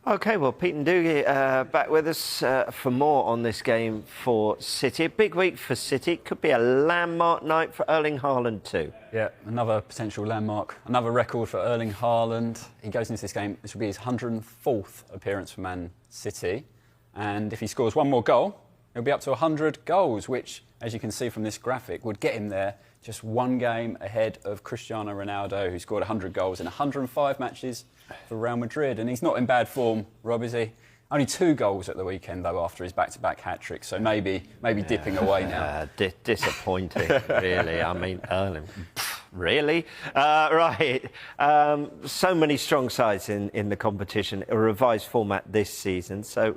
OK, well, Pete and Doogie back with us for more on this game for City. A big week for City. Could be a landmark night for Erling Haaland too. Yeah, another potential landmark, another record for Erling Haaland. He goes into this game, this will be his 104th appearance for Man City. And if he scores one more goal, he'll be up to 100 goals, which, as you can see from this graphic, would get him there just one game ahead of Cristiano Ronaldo, who scored 100 goals in 105 matches for Real Madrid. And he's not in bad form, Rob, is he? Only 2 goals at the weekend, though, after his back-to-back hat-trick. So maybe dipping away now. Disappointing, really. I mean, Erling, really? Right. So many strong sides in the competition. A revised format this season. So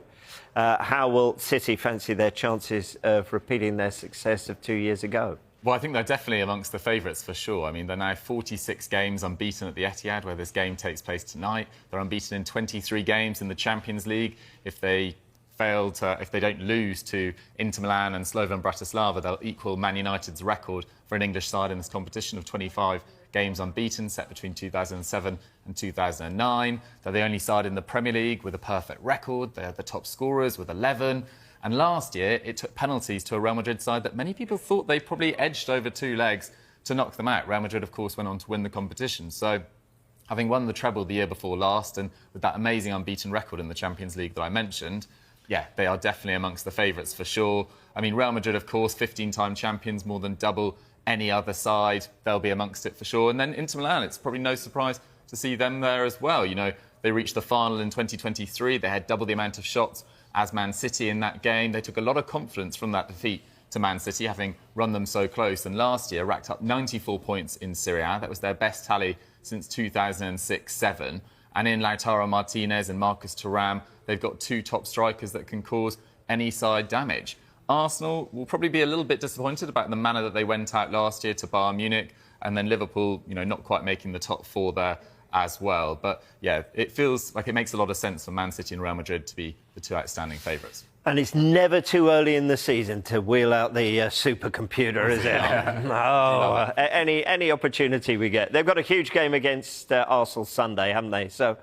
how will City fancy their chances of repeating their success of 2 years ago? Well, I think they're definitely amongst the favourites for sure. I mean, they're now 46 games unbeaten at the Etihad, where this game takes place tonight. They're unbeaten in 23 games in the Champions League. If they don't lose to Inter Milan and Slovan Bratislava, they'll equal Man United's record for an English side in this competition of 25 games unbeaten, set between 2007 and 2009. They're the only side in the Premier League with a perfect record. They're the top scorers with 11. And last year, it took penalties to a Real Madrid side that many people thought they probably edged over 2 legs to knock them out. Real Madrid, of course, went on to win the competition. So, having won the treble the year before last and with that amazing unbeaten record in the Champions League that I mentioned, yeah, they are definitely amongst the favourites for sure. I mean, Real Madrid, of course, 15-time champions, more than double any other side. They'll be amongst it for sure. And then Inter Milan, it's probably no surprise to see them there as well. You know, they reached the final in 2023. They had double the amount of shots as Man City in that game. They took a lot of confidence from that defeat to Man City, having run them so close. And last year, racked up 94 points in Serie A. That was their best tally since 2006-07. And in Lautaro Martinez and Marcus Thuram, they've got 2 top strikers that can cause any side damage. Arsenal will probably be a little bit disappointed about the manner that they went out last year to Bayern Munich, and then Liverpool, you know, not quite making the top 4 there as well. But yeah, it feels like it makes a lot of sense for Man City and Real Madrid to be the 2 outstanding favourites. And it's never too early in the season to wheel out the supercomputer, is it? Any opportunity we get. They've got a huge game against Arsenal Sunday, haven't they? So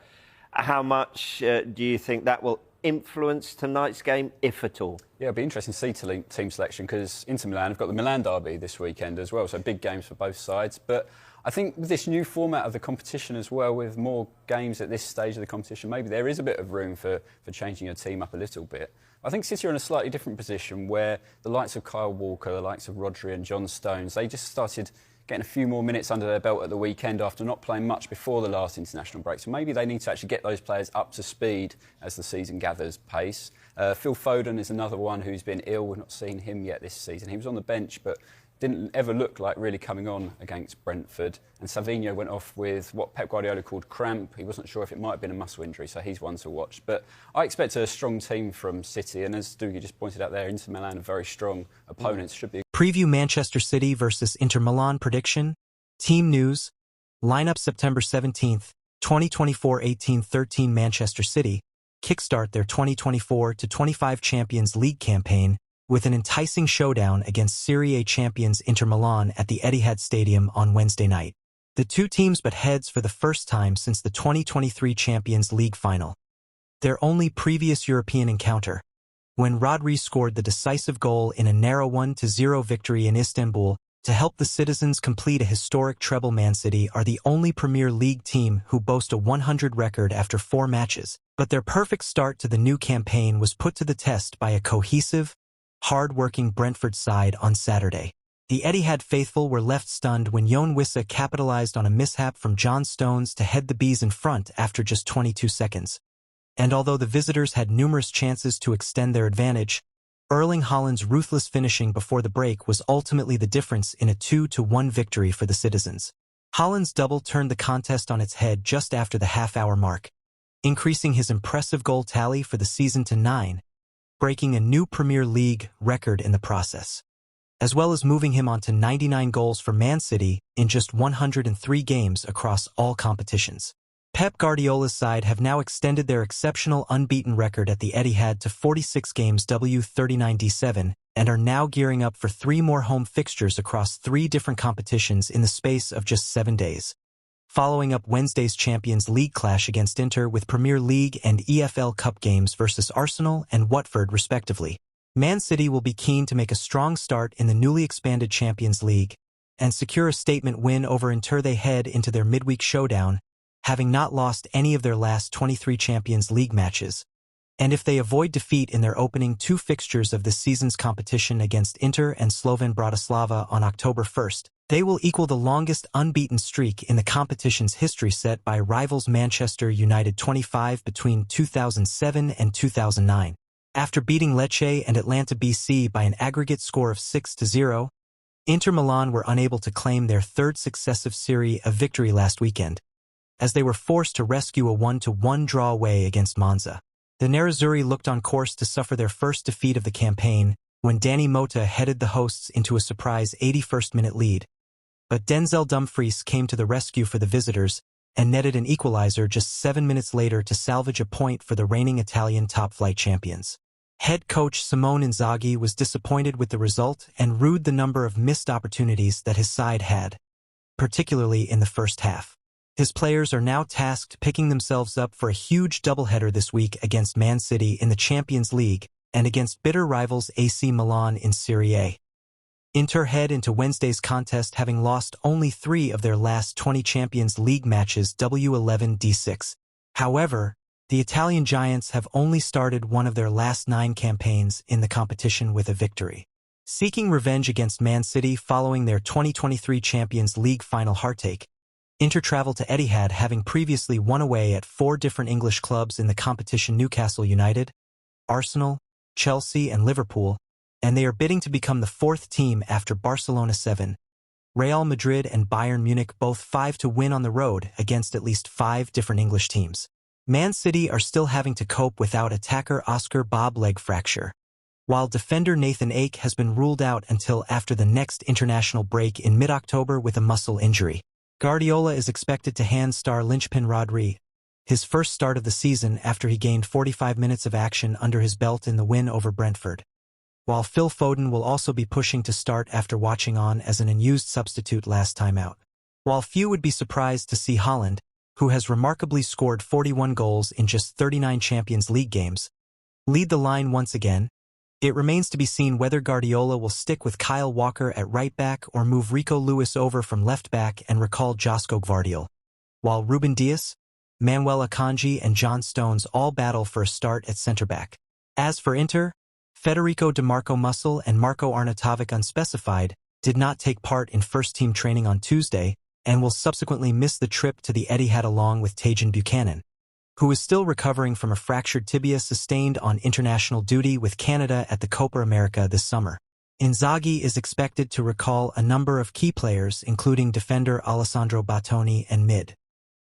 how much do you think that will influence tonight's game, if at all? Yeah, it'll be interesting to see team selection, because Inter Milan have got the Milan derby this weekend as well, so big games for both sides. But I think with this new format of the competition as well, with more games at this stage of the competition, maybe there is a bit of room for changing your team up a little bit. I think City are in a slightly different position, where the likes of Kyle Walker, the likes of Rodri and John Stones, they just started getting a few more minutes under their belt at the weekend after not playing much before the last international break. So maybe they need to actually get those players up to speed as the season gathers pace. Phil Foden is another one who's been ill. We've not seen him yet this season. He was on the bench, but didn't ever look like really coming on against Brentford. And Savinho went off with what Pep Guardiola called cramp. He wasn't sure if it might have been a muscle injury, so he's one to watch. But I expect a strong team from City, and as Doogie just pointed out there, Inter Milan are very strong opponents. Should be. Preview Manchester City versus Inter Milan prediction. Team news. Lineup September 17th, 2024 18-13 Manchester City kickstart their 2024-25 Champions League campaign with an enticing showdown against Serie A champions Inter Milan at the Etihad Stadium on Wednesday night. The 2 teams butt heads for the first time since the 2023 Champions League final. Their only previous European encounter, when Rodri scored the decisive goal in a narrow 1-0 victory in Istanbul to help the citizens complete a historic treble. Man City are the only Premier League team who boast a 100 record after 4 matches, but their perfect start to the new campaign was put to the test by a cohesive, hard-working Brentford side on Saturday. The Etihad faithful were left stunned when Yoane Wissa capitalized on a mishap from John Stones to head the Bees in front after just 22 seconds. And although the visitors had numerous chances to extend their advantage, Erling Haaland's ruthless finishing before the break was ultimately the difference in a 2-1 victory for the citizens. Haaland's double turned the contest on its head just after the half-hour mark, increasing his impressive goal tally for the season to 9, breaking a new Premier League record in the process, as well as moving him on to 99 goals for Man City in just 103 games across all competitions. Pep Guardiola's side have now extended their exceptional unbeaten record at the Etihad to 46 games W39D7 and are now gearing up for 3 more home fixtures across 3 different competitions in the space of just 7 days. following up Wednesday's Champions League clash against Inter with Premier League and EFL Cup games versus Arsenal and Watford respectively. Man City will be keen to make a strong start in the newly expanded Champions League and secure a statement win over Inter. They head into their midweek showdown, having not lost any of their last 23 Champions League matches. And if they avoid defeat in their opening 2 fixtures of this season's competition against Inter and Slovan Bratislava on October 1st, they will equal the longest unbeaten streak in the competition's history set by rivals Manchester United 25 between 2007 and 2009. After beating Lecce and Atlanta BC by an aggregate score of 6-0, Inter Milan were unable to claim their 3rd successive Serie A victory last weekend, as they were forced to rescue a 1-1 draw away against Monza. The Nerazzurri looked on course to suffer their first defeat of the campaign when Danny Mota headed the hosts into a surprise 81st-minute lead. But Denzel Dumfries came to the rescue for the visitors and netted an equalizer just 7 minutes later to salvage a point for the reigning Italian top-flight champions. Head coach Simone Inzaghi was disappointed with the result and rued the number of missed opportunities that his side had, particularly in the first half. His players are now tasked picking themselves up for a huge doubleheader this week against Man City in the Champions League and against bitter rivals AC Milan in Serie A. Inter head into Wednesday's contest having lost only 3 of their last 20 Champions League matches W11-D6. However, the Italian Giants have only started one of their last 9 campaigns in the competition with a victory. Seeking revenge against Man City following their 2023 Champions League final heartache, Inter traveled to Etihad having previously won away at 4 different English clubs in the competition: Newcastle United, Arsenal, Chelsea and Liverpool, and they are bidding to become the 4th team after Barcelona 7, Real Madrid and Bayern Munich both 5 to win on the road against at least 5 different English teams. Man City are still having to cope without attacker Oscar Bob leg fracture, while defender Nathan Ake has been ruled out until after the next international break in mid-October with a muscle injury. Guardiola is expected to hand star linchpin Rodri his first start of the season after he gained 45 minutes of action under his belt in the win over Brentford, while Phil Foden will also be pushing to start after watching on as an unused substitute last time out. While few would be surprised to see Haaland, who has remarkably scored 41 goals in just 39 Champions League games, lead the line once again, it remains to be seen whether Guardiola will stick with Kyle Walker at right back or move Rico Lewis over from left back and recall Josko Gvardiol, while Ruben Dias, Manuel Akanji and John Stones all battle for a start at centre back. As for Inter, Federico Di Marco Muscle and Marco Arnautovic unspecified did not take part in first-team training on Tuesday and will subsequently miss the trip to the Etihad along with Tajon Buchanan, who is still recovering from a fractured tibia sustained on international duty with Canada at the Copa America this summer. Inzaghi is expected to recall a number of key players including defender Alessandro Battoni and mid